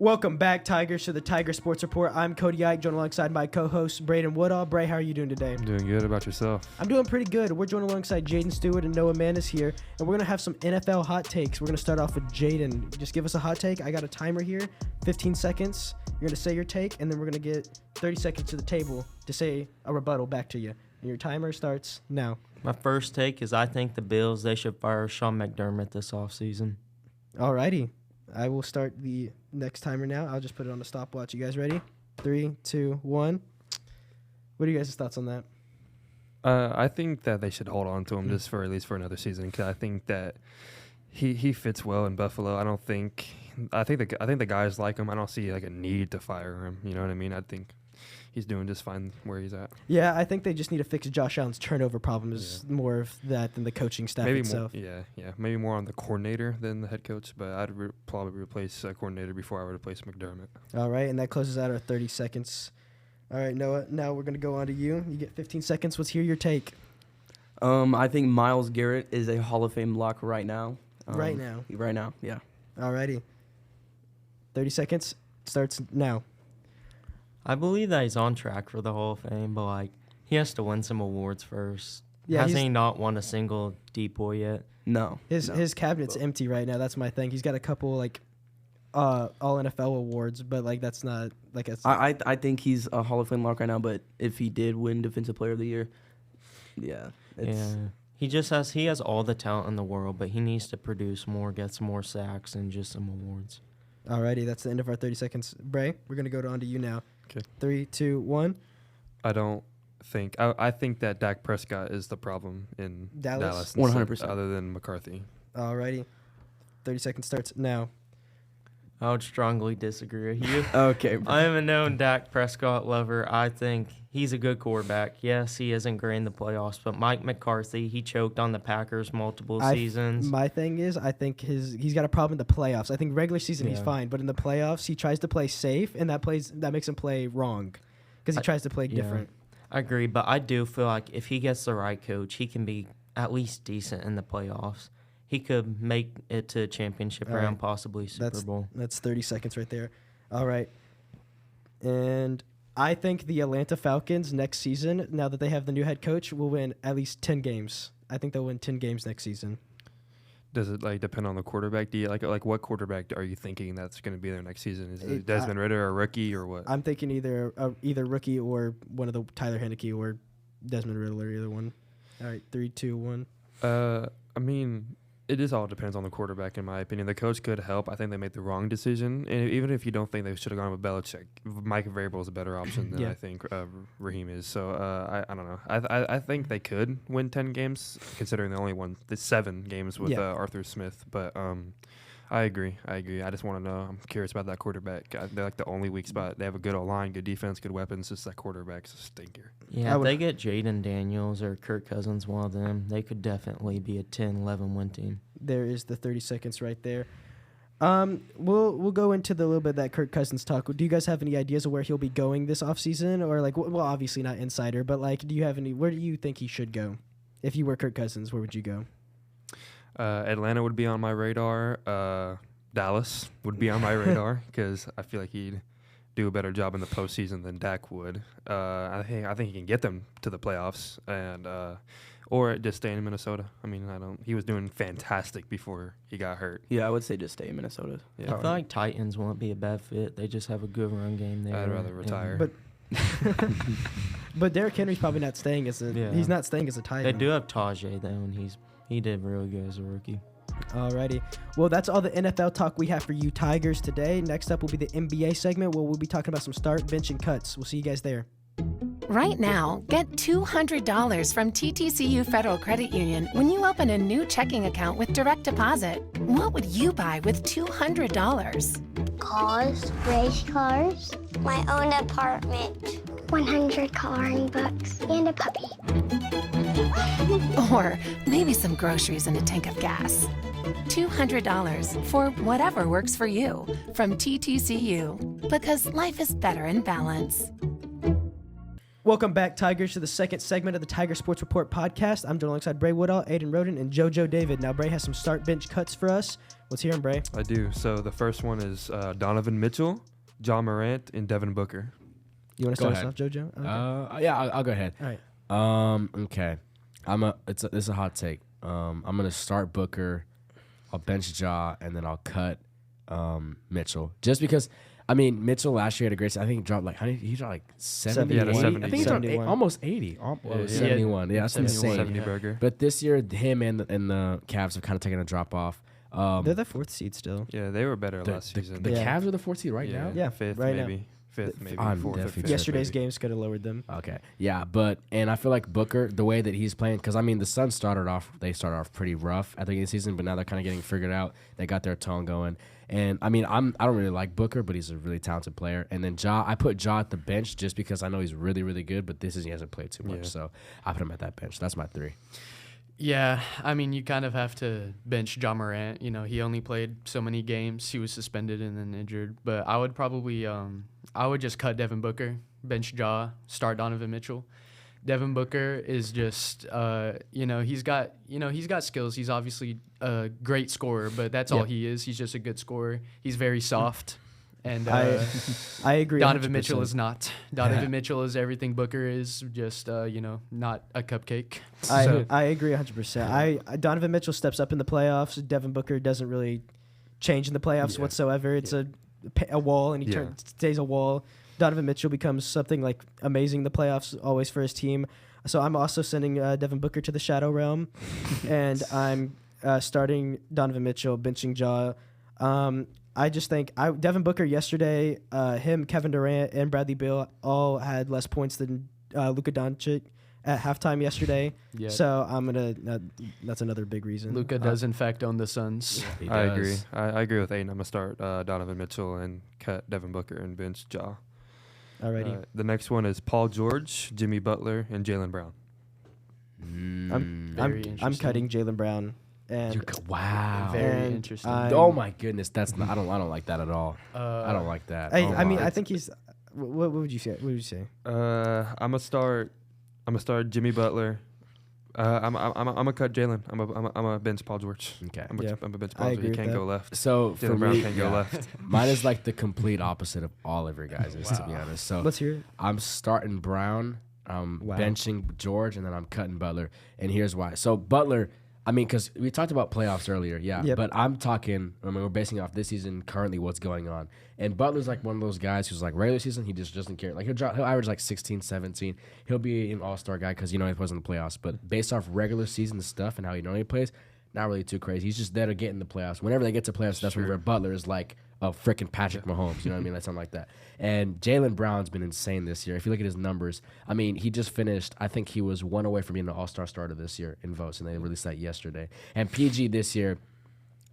Welcome back, Tigers, to the Tiger Sports Report. I'm Cody Eich, joined alongside my co-host, Braden Woodall. Bray, how are you doing today? I'm doing good. About yourself? I'm doing pretty good. We're joined alongside Jaden Stewart and Noah Manis here, and we're going to have some NFL hot takes. We're going to start off with Jaden. Just give us a hot take. I got a timer here, 15 seconds. You're going to say your take, and then we're going to get 30 seconds to the table to say a rebuttal back to you. And your timer starts now. My first take is I think the Bills, they should fire Sean McDermott this offseason. All righty. I will start the next timer now. I'll just put it on the stopwatch. You guys ready? 3, 2, 1. What are you guys' thoughts on that? I think that they should hold on to him just for at least for another season, because I think that he fits well in Buffalo. I think the guys like him. I don't see like a need to fire him. You know what I mean? I think he's doing just fine where he's at. Yeah, I think they just need to fix Josh Allen's turnover problem. Is more of that than the coaching staff itself. Maybe more on the coordinator than the head coach, but I'd probably replace a coordinator before I would replace McDermott. All right, and that closes out our 30 seconds. All right, Noah, now we're going to go on to you. You get 15 seconds. Let's hear your take. I think Myles Garrett is a Hall of Fame lock right now. Right now, yeah. All righty. 30 seconds starts now. I believe that he's on track for the Hall of Fame, but he has to win some awards first. Yeah, Hasn't he not won a single depoy yet? No. His cabinet's empty right now. That's my thing. He's got a couple all NFL awards, but that's not like a. I think he's a Hall of Fame lock right now, but if he did win Defensive Player of the Year, he has all the talent in the world, but he needs to produce more, get some more sacks, and just some awards. Alrighty, that's the end of our 30 seconds. Bray, we're gonna go on to you now. Okay. 3, 2, 1. I think that Dak Prescott is the problem in Dallas 100%. Other than McCarthy. Alrighty. 30 seconds starts now. I would strongly disagree with you. Okay. I am a known Dak Prescott lover. I think he's a good quarterback. Yes, he isn't great in the playoffs, but Mike McCarthy, he choked on the Packers multiple seasons. My thing is, I think he's got a problem in the playoffs. I think regular season he's fine, but in the playoffs he tries to play safe, and that makes him play wrong because he tries to play different. I agree, but I do feel like if he gets the right coach, he can be at least decent in the playoffs. He could make it to a championship round, possibly Super Bowl. That's 30 seconds right there. All right. And I think the Atlanta Falcons next season, now that they have the new head coach, will win at least 10 games. I think they'll win 10 games next season. Does it depend on the quarterback? Do you like what quarterback are you thinking that's going to be there next season? Is it Desmond Ridder, a rookie, or what? I'm thinking either rookie or one of the Tyler Heineke or Desmond Ridder, either one. All right, 3, 2, 1. I mean, it just all depends on the quarterback, in my opinion. The coach could help. I think they made the wrong decision. And even if you don't think they should have gone with Belichick, Mike Vrabel is a better option than I think Raheem is. So I don't know. I think they could win 10 games, considering they only won the 7 games with Arthur Smith. But I agree. I just want to know. I'm curious about that quarterback. They're the only weak spot. They have a good O-line, good defense, good weapons. Just that quarterback's a stinker. Yeah, if they get Jaden Daniels or Kirk Cousins, one of them, they could definitely be a 10-11 win team. There is the 30 seconds right there. We'll go into the little bit of that Kirk Cousins talk. Do you guys have any ideas of where he'll be going this offseason? Or well, obviously not insider, but do you have any? Where do you think he should go? If you were Kirk Cousins, where would you go? Atlanta would be on my radar. Dallas would be on my radar because I feel like he'd do a better job in the postseason than Dak would. I think he can get them to the playoffs, and or just stay in Minnesota. I mean, he was doing fantastic before he got hurt. Yeah, I would say just stay in Minnesota. Yeah. I feel like Titans won't be a bad fit. They just have a good run game there. I'd rather retire. But Derrick Henry's probably not staying as he's not staying as a Titan. They do have Tajay though, and he did really good as a rookie. Alrighty. Well, that's all the NFL talk we have for you Tigers today. Next up will be the NBA segment where we'll be talking about some start, bench, and cuts. We'll see you guys there. Right now, get $200 from TTCU Federal Credit Union when you open a new checking account with direct deposit. What would you buy with $200? Cars, race cars, my own apartment. 100 coloring books, and a puppy. Or maybe some groceries and a tank of gas. $200 for whatever works for you from TTCU, because life is better in balance. Welcome back, Tigers, to the second segment of the Tiger Sports Report podcast. I'm joined alongside Bray Woodall, Aiden Roden, and JoJo David. Now, Bray has some start bench cuts for us. Let's hear him, Bray. I do. So the first one is Donovan Mitchell, John Morant, and Devin Booker. You want to start us off, JoJo? Okay. Yeah, I'll go ahead. All right. Okay. This is a hot take. I'm gonna start Booker, I'll bench Ja, and then I'll cut Mitchell. Just because, I mean, Mitchell last year had a great. I think he dropped like 70. Yeah, 70. I think he dropped almost 80. 71. Yeah, that's 71. insane. 70 burger. But this year, him and the Cavs have kind of taken a drop off. They're the fourth seed still. Yeah, they were better last season. The Cavs are the fourth seed right now. Yeah, fifth right maybe. now. Fifth, maybe I'm fourth or definitely fifth. Yesterday's maybe. games could have lowered them. Okay. Yeah, and I feel like Booker, the way that he's playing, because I mean the Suns started off pretty rough at the beginning of the season, but now they're kind of getting figured out. They got their tone going, and I mean I don't really like Booker, but he's a really talented player. And then Ja, I put Ja at the bench just because I know he's really really good, but he hasn't played too much, so I put him at that bench. That's my 3. Yeah, I mean, you kind of have to bench Ja Morant. You know, he only played so many games. He was suspended and then injured. But I would probably, I would just cut Devin Booker, bench Ja, start Donovan Mitchell. Devin Booker is just, he's got skills. He's obviously a great scorer, but that's all he is. He's just a good scorer. He's very soft. And I agree. Donovan 100%. Mitchell is not. Donovan Mitchell is everything Booker is, just not a cupcake. I agree 100%. Donovan Mitchell steps up in the playoffs. Devin Booker doesn't really change in the playoffs whatsoever. It's a wall, and he stays a wall. Donovan Mitchell becomes something like amazing in the playoffs always for his team. So I'm also sending Devin Booker to the Shadow Realm, and I'm starting Donovan Mitchell, benching Ja. I just think Devin Booker yesterday, him, Kevin Durant, and Bradley Beal all had less points than Luka Doncic at halftime yesterday. Yep. So I'm gonna. That's another big reason. Luka does in fact own the Suns. Yeah, I agree. I agree with Aiden. I'm gonna start Donovan Mitchell and cut Devin Booker and bench Ja. Alrighty. The next one is Paul George, Jimmy Butler, and Jaylen Brown. I'm cutting Jaylen Brown. And wow, very interesting. Oh my goodness, that's not. I don't like that at all. I don't like that. I mean, I think he's. What would you say? What would you say? I'm gonna start Jimmy Butler. I'm gonna cut Jaylen. I'm gonna bench Paul George. Okay. I'm gonna bench Paul George. He can't go left. So for Jaylen Brown me, can't go left. Mine is like the complete opposite of all of your guys', to be honest. So let's hear it. I'm starting Brown. I'm benching George, and then I'm cutting Butler. And here's why. So Butler. I mean, because we talked about playoffs earlier, but I'm talking, we're basing off this season, currently what's going on. And Butler's like one of those guys who's like regular season, he just doesn't care. Like he'll average like 16, 17. He'll be an all-star guy because, he was in the playoffs. But based off regular season stuff and how he normally plays, not really too crazy. He's just there to get in the playoffs. Whenever they get to playoffs, that's where Butler is like a freaking Patrick Mahomes. You know what I mean? Like something like that. And Jaylen Brown's been insane this year. If you look at his numbers, I mean, he just finished, I think he was one away from being an all-star starter this year in votes, and they released that yesterday. And PG this year,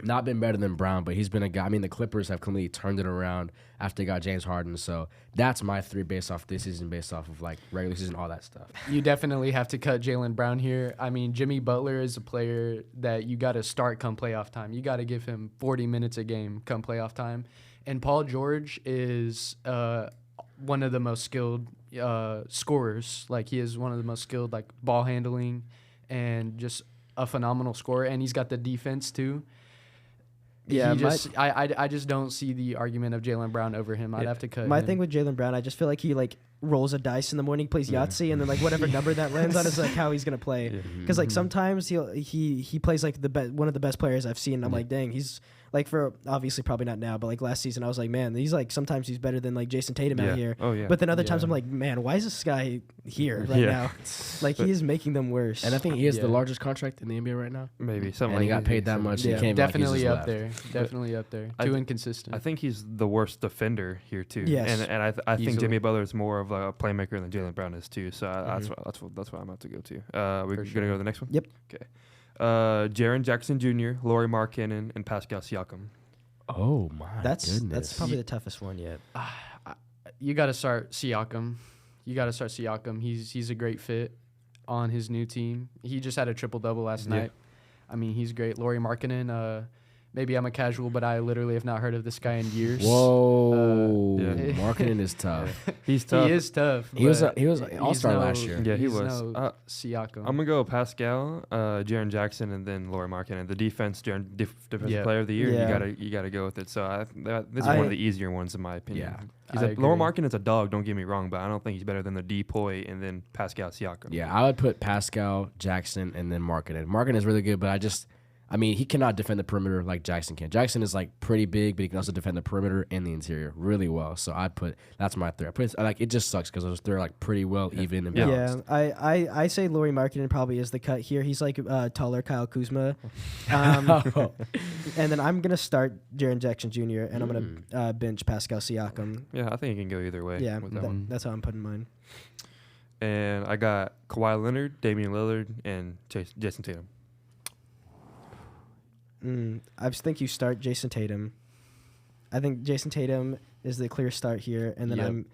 not been better than Brown, but he's been a guy. I mean, the Clippers have completely turned it around after they got James Harden. So that's my 3 based off this season, based off of like regular season, all that stuff. You definitely have to cut Jaylen Brown here. I mean, Jimmy Butler is a player that you got to start come playoff time. You got to give him 40 minutes a game come playoff time. And Paul George is one of the most skilled scorers. Like, he is one of the most skilled, like, ball handling and just a phenomenal scorer. And he's got the defense, too. Yeah, I just don't see the argument of Jaylen Brown over him. I'd have to cut him. My thing with Jaylen Brown, I just feel like he rolls a dice in the morning, plays Yahtzee, and then whatever number that lands on is how he's gonna play. Because sometimes he plays like one of the best players I've seen. And I'm like, dang, he's for obviously probably not now, but last season I was like, man, he's sometimes he's better than Jason Tatum out here. Oh yeah. But then other times I'm like, man, why is this guy here right now? He is making them worse. And I think he has the largest contract in the NBA right now. Maybe something. And he got paid that much. Yeah. He can't definitely up there. Definitely up there. Too inconsistent. I think he's the worst defender here too. Yes. And I think Jimmy Butler is more of a playmaker than Jaylen Brown is too. So that's what I'm about to go to. We're gonna go to the next one. Yep. Okay. Jaren Jackson Jr., Lauri Markkanen, and Pascal Siakam. Oh my goodness. That's probably the toughest one yet. You got to start Siakam. you got to start Siakam. He's a great fit on his new team. He just had a triple-double last night. I mean, he's great. Lauri Markkanen, maybe I'm a casual, but I literally have not heard of this guy in years. Whoa. Markkanen is tough. He's tough. He is tough. He was an all-star last year. Yeah, he was. Siakam. I'm going to go Pascal, Jaren Jackson, and then Lauri Markkanen. The defensive player of the year, you gotta go with it. So this is one of the easier ones in my opinion. Yeah. Lauri Markkanen's a dog, don't get me wrong, but I don't think he's better than the Depoy and then Pascal Siakam. Yeah, I would put Pascal, Jackson, and then Markkanen. Markkanen is really good, but he cannot defend the perimeter like Jackson can. Jackson is like pretty big, but he can also defend the perimeter and the interior really well. So that's my 3. It just sucks because those 3 are like pretty well even and balanced. Yeah, I say Lauri Markkanen probably is the cut here. He's like taller Kyle Kuzma. And then I'm gonna start Jaren Jackson Jr. and I'm gonna bench Pascal Siakam. Yeah, I think you can go either way. Yeah, with that one. That's how I'm putting mine. And I got Kawhi Leonard, Damian Lillard, and Jason Tatum. I think you start Jason Tatum. I think Jason Tatum is the clear start here, and then I'm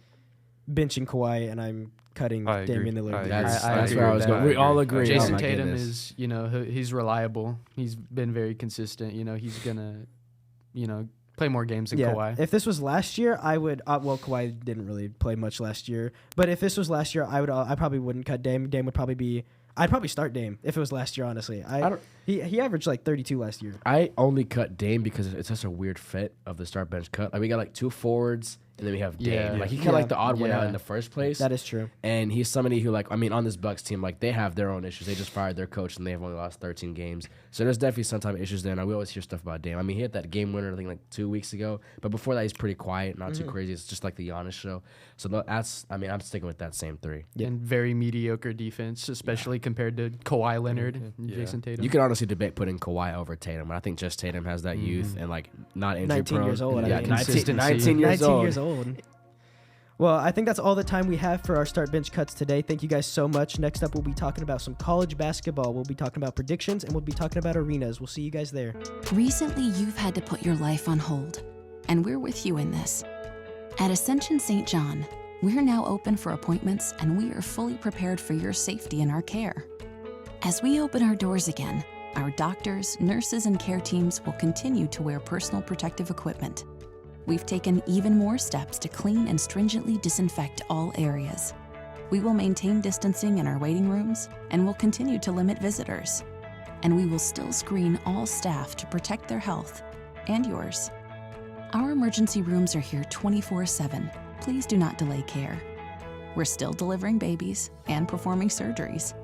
benching Kawhi and I'm cutting Damian Lillard. That's where I was going. We all agree. Jason Tatum is, he's reliable. He's been very consistent. He's gonna, play more games than Kawhi. If this was last year, I would. Kawhi didn't really play much last year, but if this was last year, I probably wouldn't cut Dame. Dame would probably be. I'd probably start Dame if it was last year, honestly. He averaged like 32 last year. I only cut Dame because it's such a weird fit of the start bench cut. Like we got like 2 forwards and then we have Dame. Yeah. Like he kind of like the odd one out in the first place. That is true. And he's somebody who on this Bucks team, like they have their own issues. They just fired their coach and they have only lost 13 games. So there's definitely some type of issues there. And we always hear stuff about Dame. I mean, he hit that game winner I think like 2 weeks ago. But before that, he's pretty quiet, not too crazy. It's just like the Giannis show. So I'm sticking with that same 3. Yeah. And very mediocre defense, especially compared to Kawhi Leonard and Jason Tatum. You could honestly debate putting Kawhi over Tatum, but I think just Tatum has that youth and like not injury 19 prone. years old. Yeah, 19 years old. Well, I think that's all the time we have for our start bench cuts today. Thank you guys so much. Next up, we'll be talking about some college basketball. We'll be talking about predictions, and we'll be talking about arenas. We'll see you guys there. Recently, you've had to put your life on hold, and we're with you in this. At Ascension St. John, we're now open for appointments, and we are fully prepared for your safety and our care. As we open our doors again, our doctors, nurses, and care teams will continue to wear personal protective equipment. We've taken even more steps to clean and stringently disinfect all areas. We will maintain distancing in our waiting rooms and will continue to limit visitors. And we will still screen all staff to protect their health and yours. Our emergency rooms are here 24/7. Please do not delay care. We're still delivering babies and performing surgeries.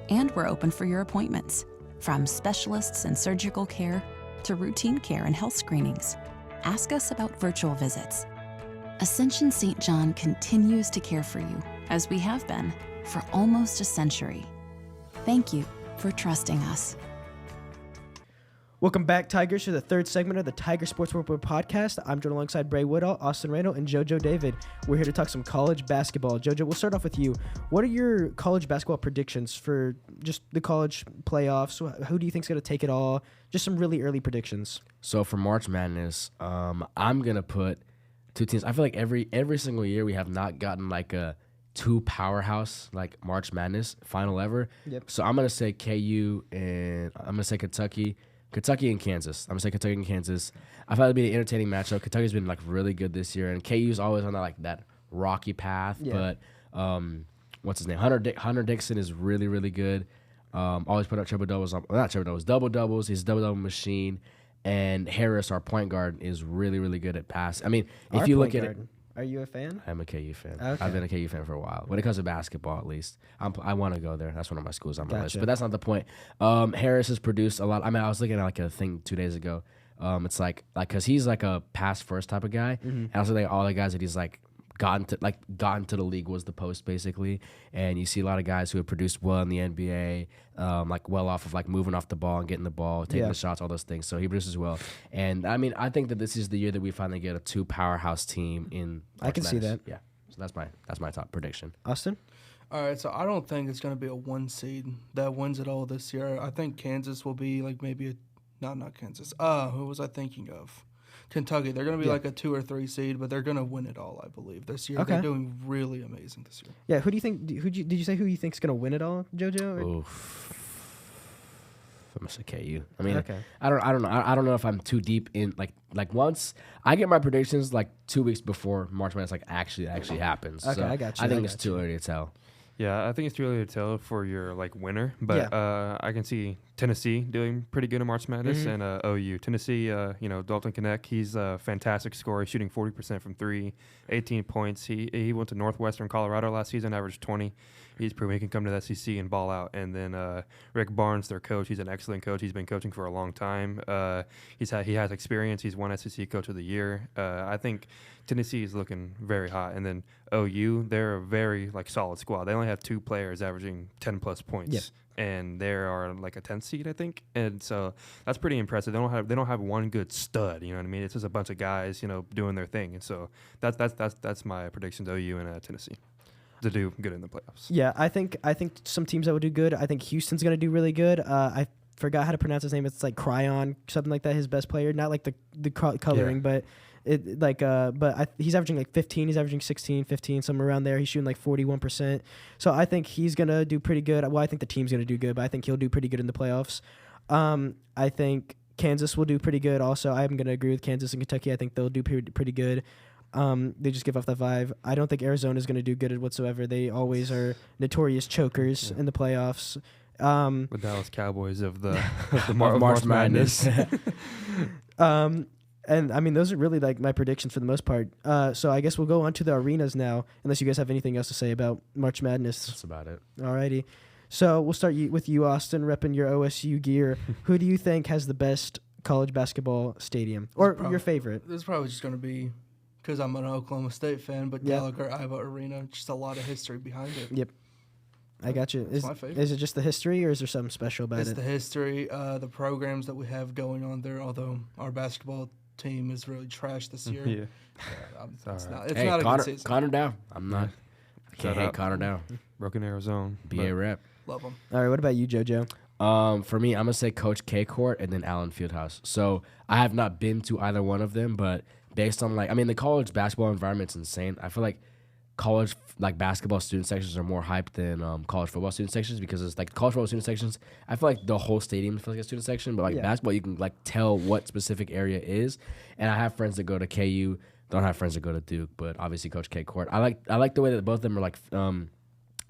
And we're open for your appointments, from specialists and surgical care to routine care and health screenings. Ask us about virtual visits. Ascension St. John continues to care for you, as we have been for almost a century. Thank you for trusting us. Welcome back, Tigers, to the third segment of the Tiger Sports Report podcast. I'm joined alongside Bray Woodall, Austin Randall, and JoJo David. We're here to talk some college basketball. JoJo, we'll start off with you. What are your college basketball predictions for just the college playoffs? Who do you think is going to take it all? Just some really early predictions. So for March Madness, I'm going to put 2 teams. I feel like every single year we have not gotten like a 2 powerhouse like March Madness final ever. Yep. So I'm going to say KU and I'm going to say Kentucky and Kansas. I'm going to say Kentucky and Kansas. I thought it'd be an entertaining matchup. Kentucky's been like really good this year, and KU's always on that rocky path. Yeah. But what's his name? Hunter Dixon is really, really good. Always put up double doubles. He's a double double machine. And Harris, our point guard, is really, really good at pass. I mean, if you look at it. Are you a fan? I'm a KU fan. Okay. I've been a KU fan for a while. When it comes to basketball, at least, I want to go there. That's one of my schools on my list. But that's not the point. Harris has produced a lot. I mean, I was looking at like a thing 2 days ago. It's like because he's like a pass first type of guy, and also like all the guys that he's like gotten to the league was the post basically, and you see a lot of guys who have produced well in the NBA, like well off of like moving off the ball and getting the ball, taking the shots, all those things. So he produces well, and I mean I think that this is the year that we finally get a 2 powerhouse team in. I can see that. Yeah, so that's my top prediction. Austin. All right, so I don't think it's going to be a 1 seed that wins it all this year. I think Kansas will be like maybe not Kansas. Who was I thinking of? Kentucky. They're going to be like a 2 or 3 seed, but they're going to win it all, I believe, this year. Okay. They're doing really amazing this year. Yeah, who do you think? Did you say who you think's going to win it all, JoJo? Oof. I'm gonna say KU. I mean, okay. I don't know. I don't know if I'm too deep in like once I get my predictions like 2 weeks before March Madness actually happens. Okay, so I got you. I think it's too early to tell. Yeah, I think it's too early to tell for your winner, but I can see Tennessee doing pretty good in March Madness and OU. Tennessee, Dalton Knecht, he's a fantastic scorer, he's shooting 40% from 3, 18 points. He went to Northwestern Colorado last season, averaged 20. He's proven he can come to the SEC and ball out. And then Rick Barnes, their coach, he's an excellent coach. He's been coaching for a long time. He has experience. He's won SEC Coach of the Year. I think Tennessee is looking very hot. And then OU, they're a very solid squad. They only have 2 players averaging 10-plus points. Yep. And they are a 10th seed, I think. And so that's pretty impressive. They don't have one good stud, you know what I mean? It's just a bunch of guys, doing their thing. And so that's my predictions, OU and Tennessee, to do good in the playoffs. Yeah, I think some teams that will do good. I think Houston's going to do really good. I forgot how to pronounce his name. It's like Cryon, something like that. His best player, not like the coloring, but he's averaging 15. He's averaging 16, 15, somewhere around there. He's shooting 41%. So I think he's gonna do pretty good. Well, I think the team's gonna do good, but I think he'll do pretty good in the playoffs. I think Kansas will do pretty good. Also, I'm gonna agree with Kansas and Kentucky. I think they'll do pretty good. They just give off that vibe. I don't think Arizona's going to do good whatsoever. They always are notorious chokers in the playoffs. The Dallas Cowboys of the March Madness. And I mean, those are really my predictions for the most part. So I guess we'll go on to the arenas now, unless you guys have anything else to say about March Madness. That's about it. Alrighty. So we'll start with you, Austin, repping your OSU gear. Who do you think has the best college basketball stadium? Or your favorite? This is probably just going to be, because I'm an Oklahoma State fan, but Gallagher Iba Arena, just a lot of history behind it. Yep. I got you. It's my favorite. Is it just the history, or is there something special about it? It's the history, the programs that we have going on there, although our basketball team is really trash this year. Yeah. It's not a good season. Connor Dow. I can't hate Connor Dow. Broken Arrow Zone. BA rep. Love them. All right, what about you, JoJo? For me, I'm going to say Coach K Court and then Allen Fieldhouse. So I have not been to either one of them, but based on the college basketball environment's insane. I feel like college basketball student sections are more hyped than college football student sections, because it's college football student sections, I feel like the whole stadium feels like a student section, but basketball you can tell what specific area is. And I have friends that go to KU, don't have friends that go to Duke, but obviously Coach K Court. I like the way that both of them are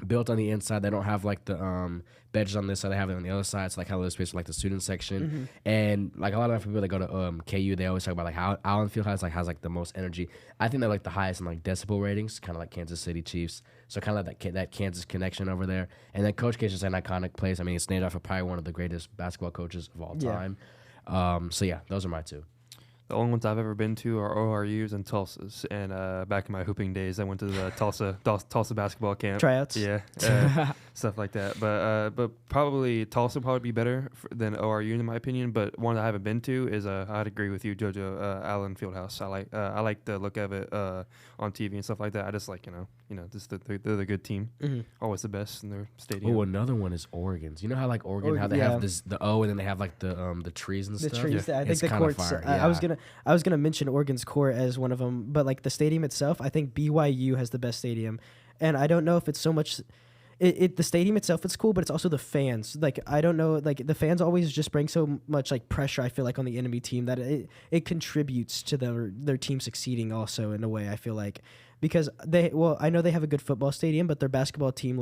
built on the inside. They don't have the benches on this side, they have it on the other side. It's kind of little space for the student section. And a lot of people that go to KU, they always talk about how Allen Fieldhouse has the most energy. I think they're the highest in decibel ratings, kind of like Kansas City Chiefs. So kind of that Kansas connection over there. And then Coach K is just an iconic place. I mean, it's named after probably one of the greatest basketball coaches of all time. So yeah, those are my two. The only ones I've ever been to are ORU's and Tulsa's. And back in my hooping days, I went to the Tulsa basketball camp. Tryouts. Yeah, stuff like that. But probably Tulsa would probably be better than ORU in my opinion. But one that I haven't been to is I'd agree with you, JoJo, Allen Fieldhouse. I like the look of it on TV and stuff like that. I just just they're the good team. Always the best in their stadium. Oh, another one is Oregon's. You know how Oregon, how they have the O and then they have the trees and stuff. The trees. I think the courts. I was gonna mention Oregon's court as one of them, but the stadium itself, I think BYU has the best stadium, and I don't know if it's so much. The stadium itself is cool, but it's also the fans. I don't know, the fans always just bring so much pressure, I feel on the enemy team, that it contributes to their team succeeding also in a way, I feel because I know they have a good football stadium, but their basketball team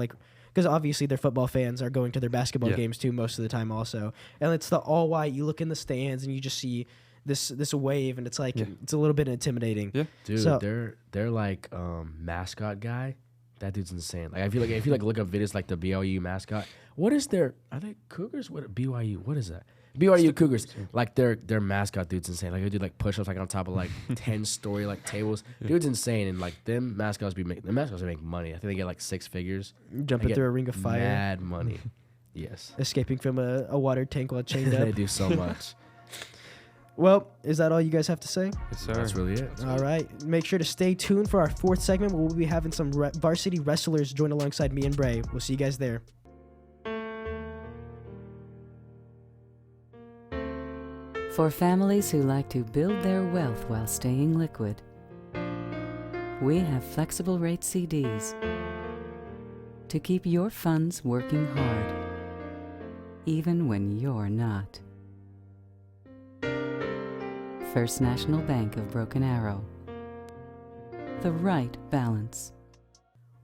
because obviously their football fans are going to their basketball games too most of the time also, and it's the all white. You look in the stands and you just see this wave, and it's it's a little bit intimidating. Yeah, dude, so, they're mascot guy. That dude's insane. If you look up videos the BYU mascot, what is are they Cougars? What BYU? What is that? BYU Cougars. Their mascot dude's insane. They do push-ups on top of 10-story tables. Dude's insane, and them mascots make money. I think they get 6 figures. Jumping through a ring of fire. Mad money. Yes. Escaping from a water tank while chained up. They do so much. Well, is that all you guys have to say? Yes, sir. That's really it. All right. Make sure to stay tuned for our 4th segment, where we'll be having some varsity wrestlers join alongside me and Bray. We'll see you guys there. For families who like to build their wealth while staying liquid, we have flexible rate CDs to keep your funds working hard, even when you're not. First National Bank of Broken Arrow. The right balance.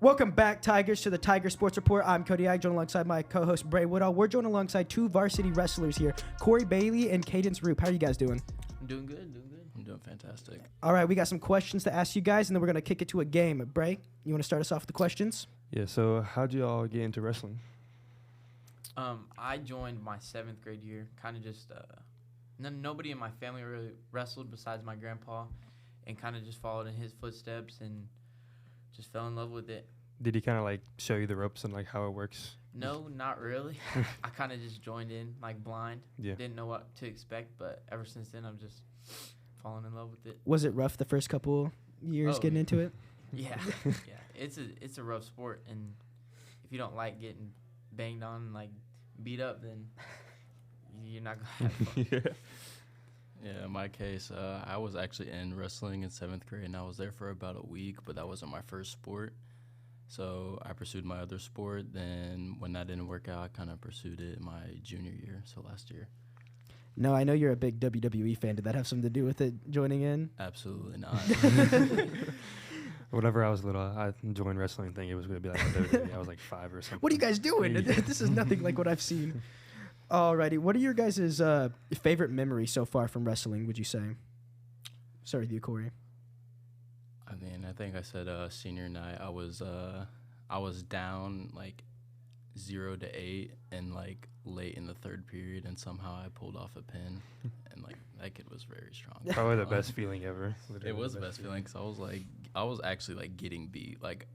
Welcome back, Tigers, to the Tiger Sports Report. I'm Cody Eich, joined alongside my co-host Bray Woodall. We're joined alongside two varsity wrestlers here, Corey Bailey and Cadence Roop. How are you guys doing? I'm doing good, I'm doing fantastic. All right, we got some questions to ask you guys, and then we're going to kick it to a game. Bray, you want to start us off with the questions? Yeah, so how'd you all get into wrestling? I joined my 7th grade year, kind of just, nobody in my family really wrestled besides my grandpa, and kind of just followed in his footsteps and just fell in love with it. Did he kind of like show you the ropes and like how it works? No, not really. I kind of just joined in like blind. Yeah. Didn't know what to expect, but ever since then I'm just fallen in love with it. Was it rough the first couple years getting into it? Yeah. It's a rough sport, and if you don't like getting banged on and like beat up, then you're not gonna have fun. Yeah, in my case, I was actually in wrestling in 7th grade, and I was there for about a week, but that wasn't my first sport. So I pursued my other sport. Then when that didn't work out, I kind of pursued it my junior year, so last year. No, I know you're a big WWE fan. Did that have something to do with it joining in? Absolutely not. Whenever I was little, I joined wrestling thinking it was going to be like WWE. I was like 5 or something. What are you guys doing? This is nothing like what I've seen. Alrighty, what are your guys' favorite memories so far from wrestling, would you say? Start with you, Corey. I mean, I think I said senior night. I was down like 0-8 and like late in the 3rd period, and somehow I pulled off a pin, and like that kid was very strong. Probably the best feeling ever. It was the best feeling, because I was actually like getting beat. Like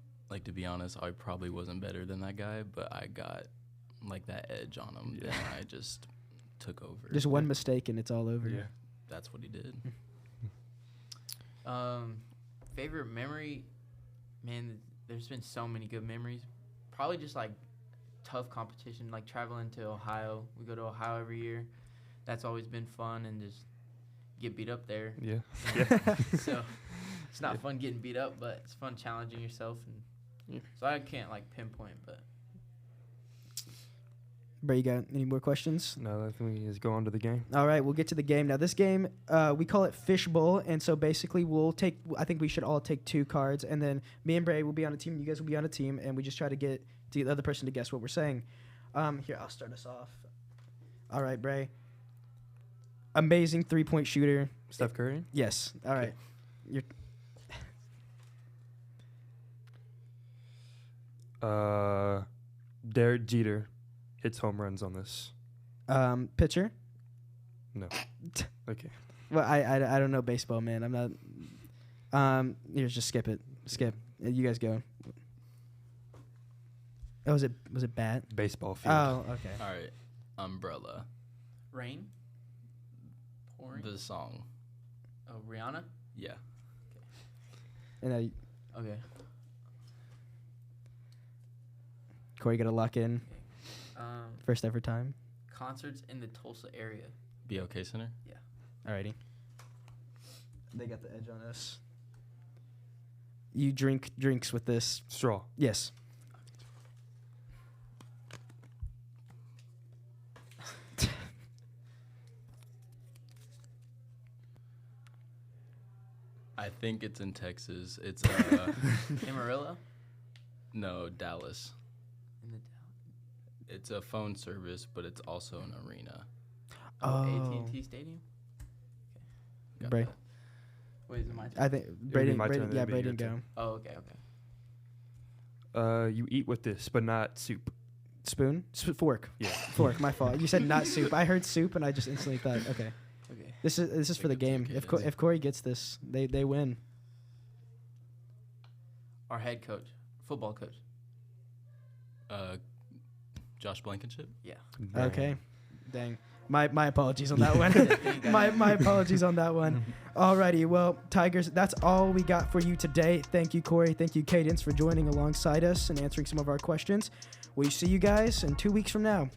to be honest, I probably wasn't better than that guy, but I got like that edge on him, and I just took over. Just one mistake and it's all over. Yeah, that's what he did. Favorite memory, man, there's been so many good memories. Probably just like tough competition, like traveling to Ohio. We go to Ohio every year. That's always been fun, and just get beat up there. Yeah. So it's not fun getting beat up, but it's fun challenging yourself. And so I can't like pinpoint, but. Bray, you got any more questions? No, I think we just go on to the game. All right, we'll get to the game. Now, this game, we call it Fishbowl, and so basically I think we should all take 2 cards, and then me and Bray will be on a team, and you guys will be on a team, and we just try to get the other person to guess what we're saying. Here, I'll start us off. All right, Bray. Amazing 3-point shooter. Steph Curry? Yes. All right. Derek Jeter hits home runs on this. Pitcher? No. Okay. Well, I don't know baseball, man. I'm not. Here, just skip it. Skip. You guys go. Oh, was it bat? Baseball field. Oh, okay. All right. Umbrella. Rain? Pouring? The song. Oh, Rihanna? Yeah. And okay. Corey, got to lock in. First ever time. Concerts in the Tulsa area. BOK Center? Yeah. Alrighty. They got the edge on us. You drink drinks with this. Straw. Yes. I think it's in Texas. It's Amarillo? No, Dallas. It's a phone service, but it's also an arena. Oh, AT&T Stadium? Okay. Bray. Wait, is it my turn? I think Brady didn't go. Oh, okay. You eat with this, but not soup. Spoon? Fork. Yeah. Fork, my fault. You said not soup. I heard soup, and I just instantly thought, okay. This is for the game. If Corey gets this, they win. Our head coach, football coach. Josh Blankenship? Yeah. Dang. Okay. Dang. My apologies on that one. my apologies on that one. Alrighty, well, Tigers, that's all we got for you today. Thank you, Corey. Thank you, Cadence, for joining alongside us and answering some of our questions. We'll see you guys in 2 weeks from now.